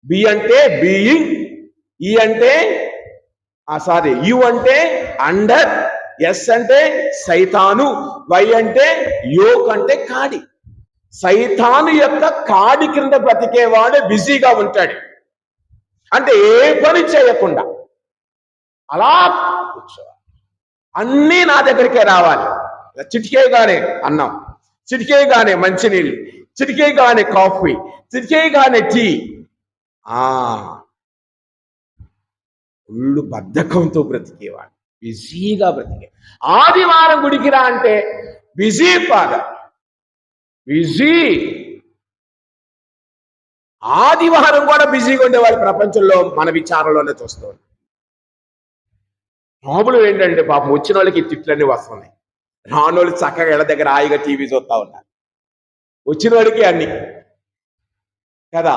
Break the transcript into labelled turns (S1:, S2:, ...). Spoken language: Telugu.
S1: బి అంటే బీయింగ్, ఈ అంటే సారీ యు అంటే అండర్, ఎస్ అంటే సైతాను, వై అంటే యోక్ అంటే కాడి. సైతాను యొక్క కాడి కింద బ్రతికేవాడు బిజీగా ఉంటాడు. అంటే ఏ పని చేయకుండా అలా కూర్చోవాలి. అన్నీ నా దగ్గరికే రావాలి. చిటికేయగానే అన్నం, చిటికేయగానే మంచినీళ్ళు, చిటికేయగానే కాఫీ, చిటికేయగానే టీ. ఒళ్ళు బద్ధకంతో బ్రతికేవాడు, బిజీగా బ్రతికే. ఆదివారం గుడికి రా అంటే బిజీ ఫాదర్, బిజీ. ఆదివారం కూడా బిజీగా ఉండేవాళ్ళు ప్రపంచంలో మన విచారంలోనే చూస్తూ ఉంటాం. ప్రాబ్లం ఏంటంటే పాపం వచ్చిన వాళ్ళకి తిట్లన్నీ వస్తున్నాయి, రానోళ్ళు చక్కగా ఇళ్ళ దగ్గర హాయిగా టీవీ చూస్తూ ఉన్నారు. వచ్చిన వాడికి అన్ని కదా.